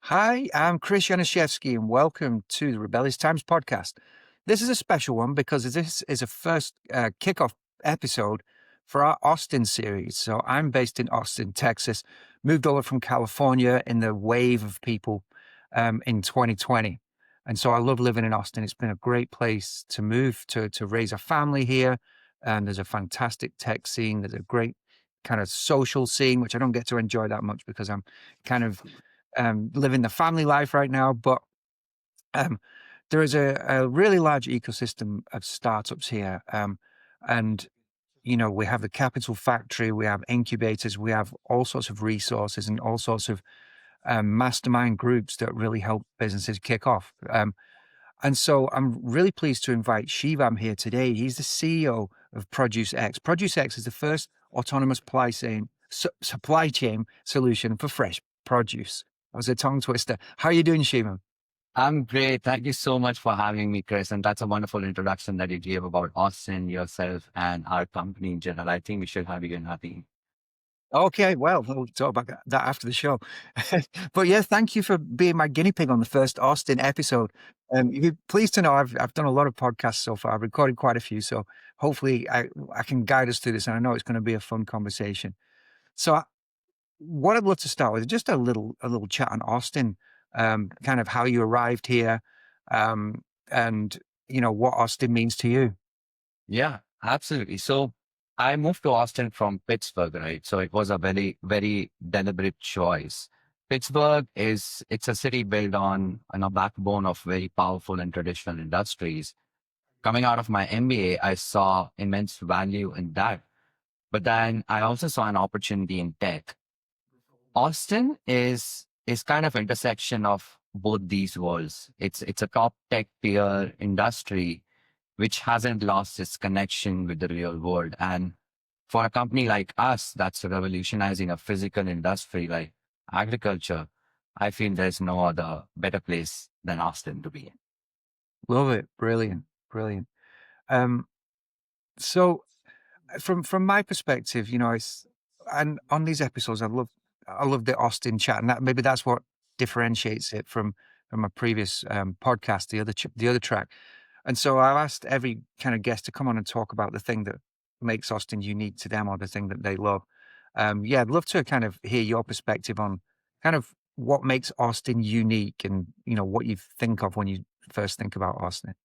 Hi, I'm Chris Januszewski, and welcome to the Rebellious Times Podcast. This is a special one because this is a first kickoff episode for our Austin series. So I'm based in Austin, Texas, moved over from California in the wave of people in 2020. And so I love living in Austin. It's been a great place to move, to raise a family here. There's a fantastic tech scene. There's a great kind of social scene, which I don't get to enjoy that much because I'm kind of living the family life right now. But um, there is a really large ecosystem of startups here. And, we have the Capital Factory, we have incubators, we have all sorts of resources and all sorts of mastermind groups that really help businesses kick off. And so I'm really pleased to invite Shivam here today. He's the CEO of ProduceX. ProduceX is the first autonomous supply chain solution for fresh produce. That was a tongue twister. How are you doing, Shivam? I'm great. Thank you so much for having me, Chris. And that's a wonderful introduction that you gave about Austin, yourself, and our company in general. I think we should have you in our team. Okay, well, we'll talk about that after the show. But yeah, thank you for being my guinea pig on the first Austin episode. You'd be pleased to know I've done a lot of podcasts so far. I've recorded quite a few, so hopefully I can guide us through this, and I know it's going to be a fun conversation. So what I'd love to start with is just a little chat on Austin, kind of how you arrived here, and what Austin means to you. Yeah, absolutely. So I moved to Austin from Pittsburgh, right? So it was a very, very deliberate choice. It's a city built on a backbone of very powerful and traditional industries. Coming out of my MBA, I saw immense value in that. But then I also saw an opportunity in tech. Austin is kind of intersection of both these worlds. It's a top tech tier industry which hasn't lost its connection with the real world. And for a company like us that's revolutionizing a physical industry like agriculture, I feel there's no other better place than Austin to be in. Love it, brilliant, brilliant. Um, so from my perspective, and on these episodes, I love the Austin chat, and maybe that's what differentiates it from a previous podcast, the other track. And so I've asked every kind of guest to come on and talk about the thing that makes Austin unique to them or the thing that they love. Yeah, I'd love to kind of hear your perspective on kind of what makes Austin unique and, what you think of when you first think about Austin.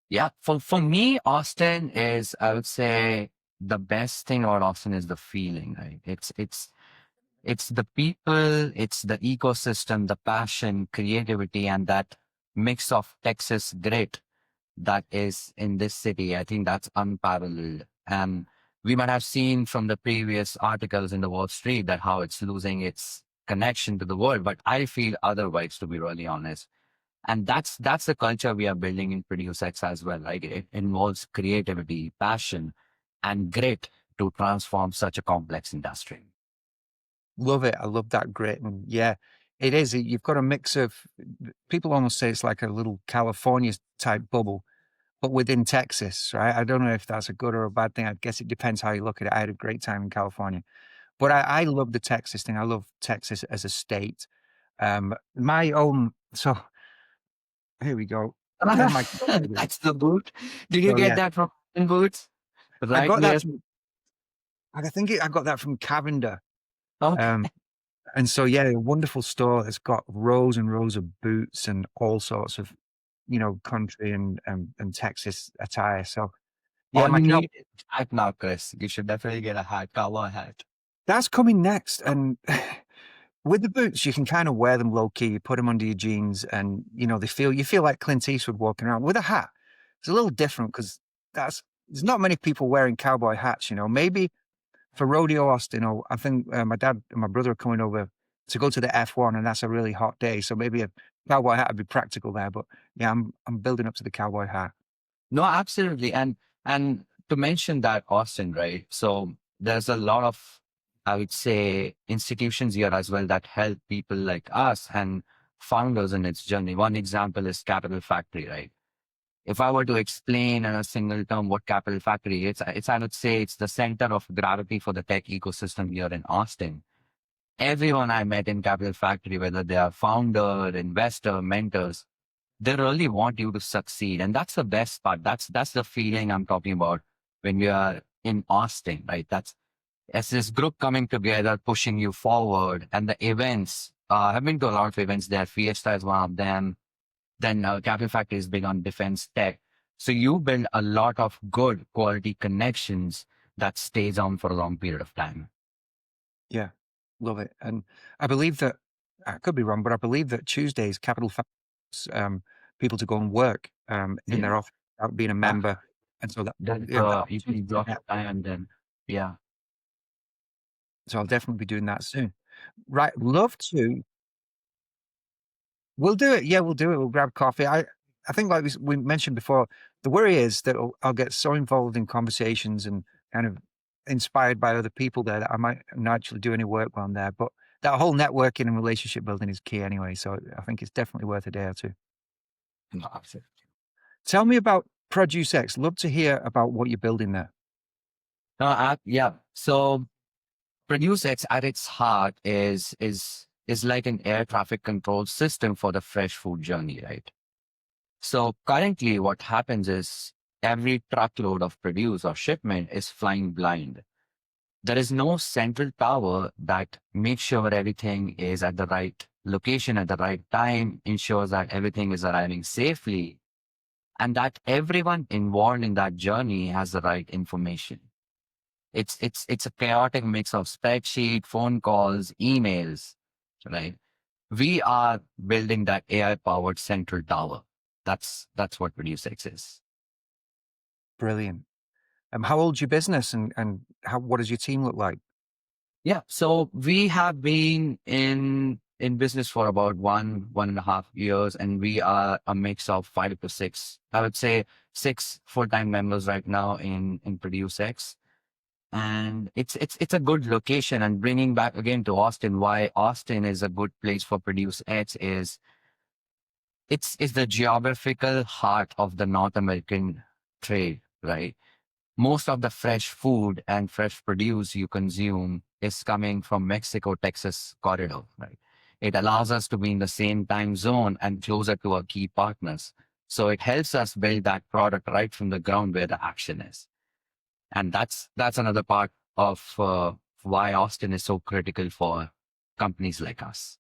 Yeah, for me, Austin is, I would say, the best thing about Austin is the feeling, right? It's the people, it's the ecosystem, the passion, creativity, and that mix of Texas grit that is in this city. I think that's unparalleled. And we might have seen from the previous articles in the Wall Street that how it's losing its connection to the world, but I feel otherwise, to be really honest. And that's the culture we are building in ProduceX as well. Like it involves creativity, passion, and grit to transform such a complex industry. Love it. I love that grit. And yeah, it is. You've got a mix of people almost say it's like a little California type bubble, but within Texas, right? I don't know if that's a good or a bad thing. I guess it depends how you look at it. I had a great time in California, but I love the Texas thing. I love Texas as a state. My own, so here we go. Yeah, my, That's the boot. Did you so get yeah, that from Boots? I Right got that near. from, I got that from Cavender. Okay. Um, and so, yeah, a wonderful store. It's got rows and rows of boots and all sorts of, country and Texas attire. So yeah, All you need is a hat now, Chris. You should definitely get a hat, cowboy hat. that's coming next. And with the boots, you can kind of wear them low key. You put them under your jeans, and you feel like Clint Eastwood walking around with a hat. It's a little different because there's not many people wearing cowboy hats. Maybe for Rodeo Austin, or I think my dad and my brother are coming over to go to the F1, and that's a really hot day. So maybe a cowboy hat would be practical there. But yeah, I'm building up to the cowboy hat. No, absolutely. And to mention that Austin, right? So there's a lot of, I would say, institutions here as well that help people like us and founders in its journey. One example is Capital Factory, right? If I were to explain in a single term what Capital Factory is, I would say it's the center of gravity for the tech ecosystem here in Austin. everyone I met in Capital Factory, whether they are founder, investor, mentors, they really want you to succeed. And that's the best part. That's the feeling I'm talking about when we are in Austin, right? That's as this group coming together, pushing you forward. And the events, I've been to a lot of events there. Fiesta is one of them. Then Capital Factory is big on defense tech. So you build a lot of good quality connections that stays on for a long period of time. Yeah, love it. And I believe that, I could be wrong, but I believe that Tuesdays, Capital Factory people to go and work in their Yeah. office without being a member. And so Then that you can block your time and then, yeah. so I'll definitely be doing that soon. Right. Love to. We'll do it. Yeah, we'll do it. We'll grab coffee. I think like we mentioned before, the worry is that I'll get so involved in conversations and kind of inspired by other people there that I might not actually do any work while I'm there. But that whole networking and relationship building is key anyway. So I think it's definitely worth a day or two. No, absolutely. Tell me about ProduceX. Love to hear about what you're building there. Yeah. So ProduceX at its heart is like an air traffic control system for the fresh food journey, right? So currently what happens is every truckload of produce or shipment is flying blind. There is no central tower that makes sure everything is at the right location at the right time, ensures that everything is arriving safely, and that everyone involved in that journey has the right information. It's a chaotic mix of spreadsheet, phone calls, emails, right? We are building that AI powered central tower. That's what ProduceX is. Brilliant. How old's your business and what does your team look like? Yeah. So we have been in business for about 1.5 years, and we are a mix of 5 to 6. I would say 6 full-time members right now in ProduceX. And it's a good location. And bringing back again to Austin, why Austin is a good place for ProduceX is it's the geographical heart of the North American trade, right? Most of the fresh food and fresh produce you consume is coming from Mexico, Texas corridor, right? It allows us to be in the same time zone and closer to our key partners. So it helps us build that product right from the ground where the action is. And that's another part of why Austin is so critical for companies like us.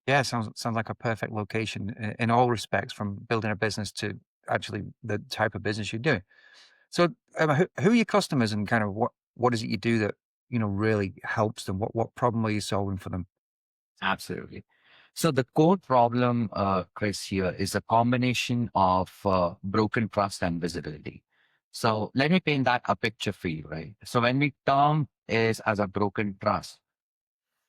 Yeah, sounds like a perfect location in all respects, from building a business to actually the type of business you're doing. So, who are your customers, and kind of what is it you do that really helps them? What problem are you solving for them? Absolutely. So the core problem, Chris, here is a combination of broken trust and visibility. So let me paint that a picture for you, right? So when we term is as a broken trust,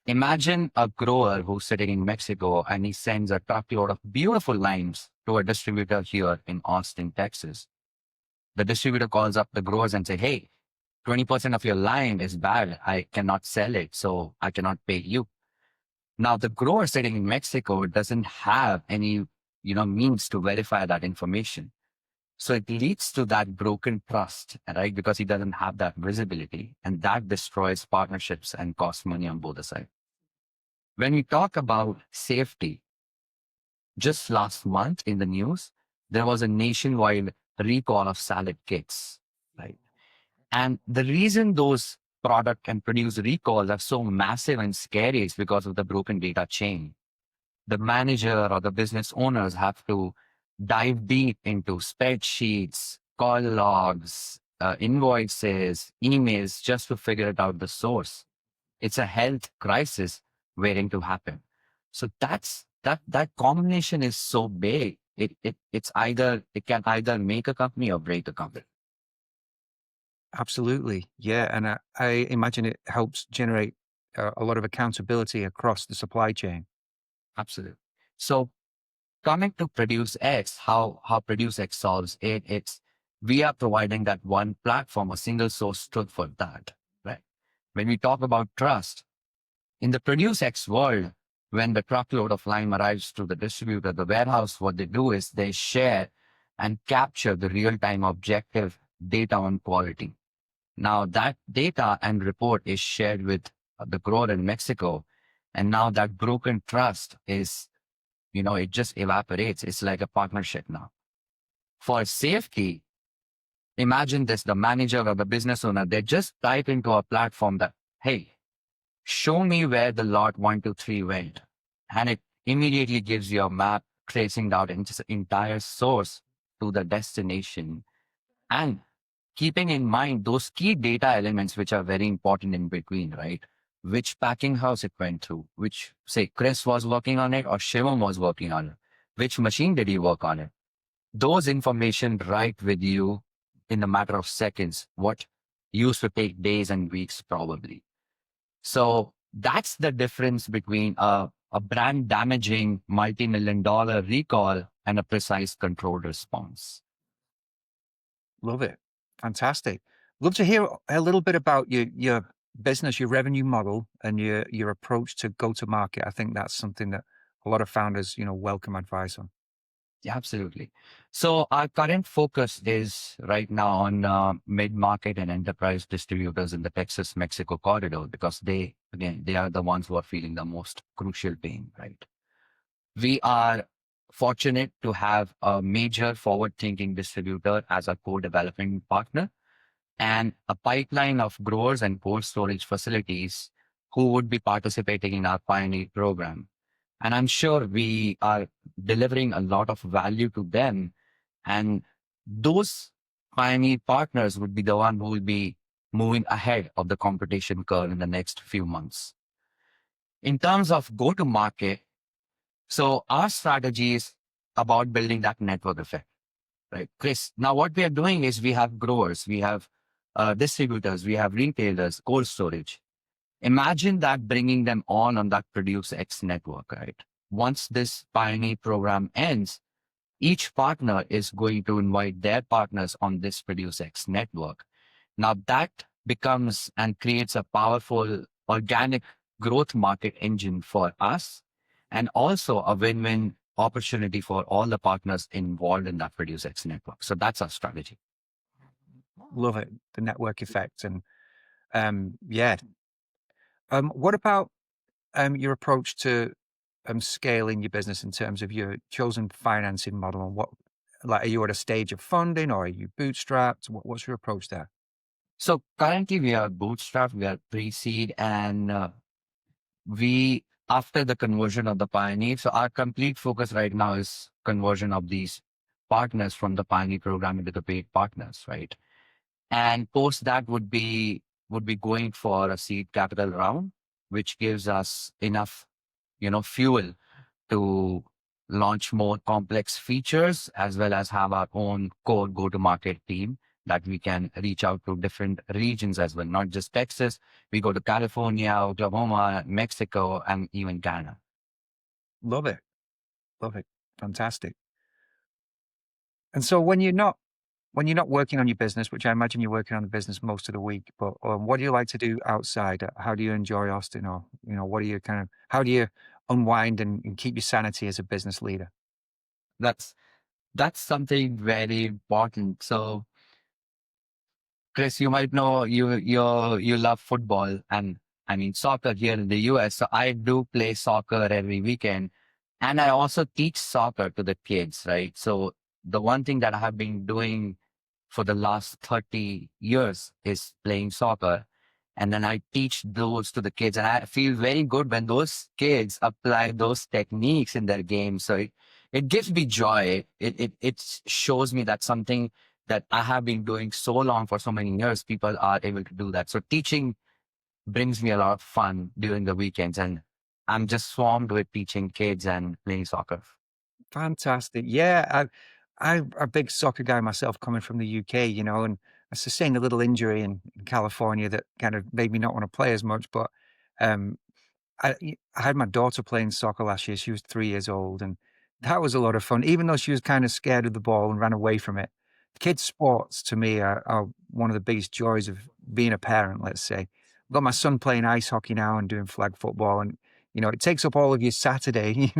imagine a grower who's sitting in Mexico and he sends a truckload of beautiful limes to a distributor here in Austin, Texas. The distributor calls up the growers and say, "Hey, 20% of your lime is bad. I cannot sell it, so I cannot pay you." Now, the grower sitting in Mexico doesn't have any, means to verify that information. So it leads to that broken trust, right? Because he doesn't have that visibility, and that destroys partnerships and costs money on both sides. When we talk about safety, just last month in the news, there was a nationwide recall of salad kits, right? And the reason those product and produce recalls are so massive and scary is because of the broken data chain. The manager or the business owners have to dive deep into spreadsheets, call logs, invoices, emails, just to figure it out the source. It's a health crisis waiting to happen. So that combination is so big. It can either make a company or break a company. Absolutely, yeah, and I imagine it helps generate a lot of accountability across the supply chain. Absolutely. So coming to ProduceX, how ProduceX solves it, it's we are providing that one platform, a single source truth for that, right? When we talk about trust, in the ProduceX world, when the truckload of lime arrives to the distributor, the warehouse, what they do is they share and capture the real-time objective data on quality. Now that data and report is shared with the grower in Mexico. And now that broken trust is, it just evaporates. It's like a partnership now. For safety, imagine this, the manager or the business owner, they just type into a platform that, hey, show me where the lot 1, 2, 3 went. And it immediately gives you a map tracing out its entire source to the destination. And keeping in mind those key data elements, which are very important in between, right? Which packing house it went through, which, say, Chris was working on it or Shivam was working on it. Which machine did he work on it? Those information right with you in a matter of seconds, what used to take days and weeks probably. So that's the difference between a brand damaging multi-million-dollar recall and a precise controlled response. Love it. Fantastic. Love to hear a little bit about your business, your revenue model, and your approach to go to market. I think that's something that a lot of founders, welcome advice on. Yeah, absolutely. So our current focus is right now on mid-market and enterprise distributors in the Texas-Mexico corridor, because they are the ones who are feeling the most crucial pain, right? We are fortunate to have a major forward-thinking distributor as a co-development partner, and a pipeline of growers and cold storage facilities who would be participating in our Pioneer program. And I'm sure we are delivering a lot of value to them. And those Pioneer partners would be the one who will be moving ahead of the competition curve in the next few months. In terms of go-to-market, so our strategy is about building that network effect, right? Chris, now what we are doing is we have growers, we have distributors, we have retailers, cold storage. Imagine that bringing them on that ProduceX network, right? Once this Pioneer program ends, each partner is going to invite their partners on this ProduceX network. Now that becomes and creates a powerful organic growth market engine for us, and also a win-win opportunity for all the partners involved in that ProduceX network. So that's our strategy. Love it. The network effect. And yeah. What about your approach to scaling your business in terms of your chosen financing model, and are you at a stage of funding, or are you bootstrapped? What's your approach there? So currently we are bootstrapped, we are pre-seed, and after the conversion of the Pioneer, so our complete focus right now is conversion of these partners from the Pioneer program into the paid partners, right? And post that would be going for a seed capital round, which gives us enough, fuel to launch more complex features, as well as have our own core go-to-market team that we can reach out to different regions as well, not just Texas. We go to California, Oklahoma, Mexico, and even Canada. Love it. Love it. Fantastic. And so when you're not working on your business, which I imagine you're working on the business most of the week, but what do you like to do outside? How do you enjoy Austin? Or, how do you unwind and keep your sanity as a business leader? That's something very important. So Chris, you might know you love football, and I mean soccer here in the US. So I do play soccer every weekend, and I also teach soccer to the kids, right? So the one thing that I have been doing for the last 30 years is playing soccer. And then I teach those to the kids, and I feel very good when those kids apply those techniques in their game. So it gives me joy. It shows me that something that I have been doing so long, for so many years, people are able to do that. So teaching brings me a lot of fun during the weekends, and I'm just swarmed with teaching kids and playing soccer. Fantastic. Yeah, I'm a big soccer guy myself, coming from the UK, and I sustained a little injury in California that kind of made me not want to play as much. But um, I had my daughter playing soccer last year. She was 3 years old, and that was a lot of fun, even though she was kind of scared of the ball and ran away from it. Kids' sports to me are one of the biggest joys of being a parent, let's say. I've got my son playing ice hockey now and doing flag football, and it takes up all of your Saturday,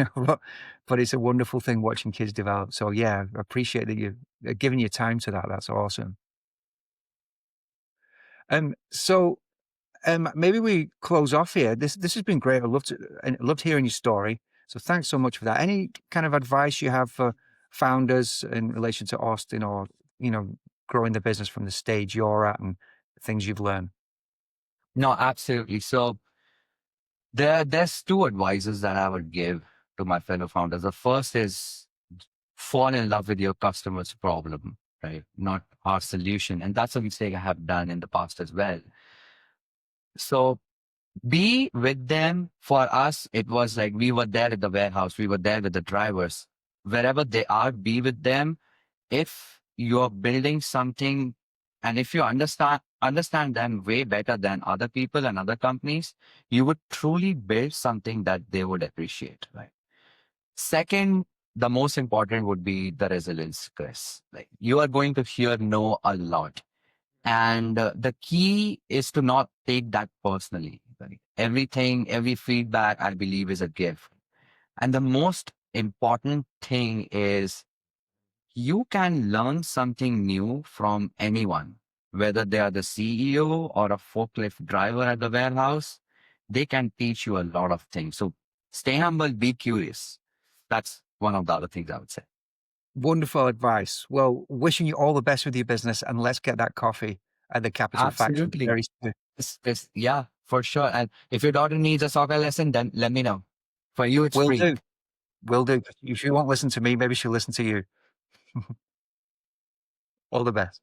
but it's a wonderful thing watching kids develop. So yeah, I appreciate that you're giving your time to that. That's awesome. So maybe we close off here. This has been great. I loved hearing your story. So thanks so much for that. Any kind of advice you have for founders in relation to Austin, or growing the business from the stage you're at and things you've learned? No, absolutely. So there's two advices that I would give to my fellow founders. The first is fall in love with your customer's problem, right? Not our solution. And that's a mistake I have done in the past as well. So be with them. For us, it was like we were there at the warehouse, we were there with the drivers. Wherever they are, be with them. If you're building something and if you understand them way better than other people and other companies, you would truly build something that they would appreciate, right? Second, the most important would be the resilience, Chris. Like, you are going to hear no a lot. And the key is to not take that personally. Right? Everything, every feedback, I believe, is a gift. And the most important thing is you can learn something new from anyone, whether they are the CEO or a forklift driver at the warehouse. They can teach you a lot of things. So stay humble, be curious. That's one of the other things I would say. Wonderful advice. Well, wishing you all the best with your business, and let's get that coffee at the Capital Factory Absolutely. very soon. Yeah, for sure. And if your daughter needs a soccer lesson, then let me know. For you, it's Will free. do. Will do. If she won't listen to me, maybe she'll listen to you. All the best.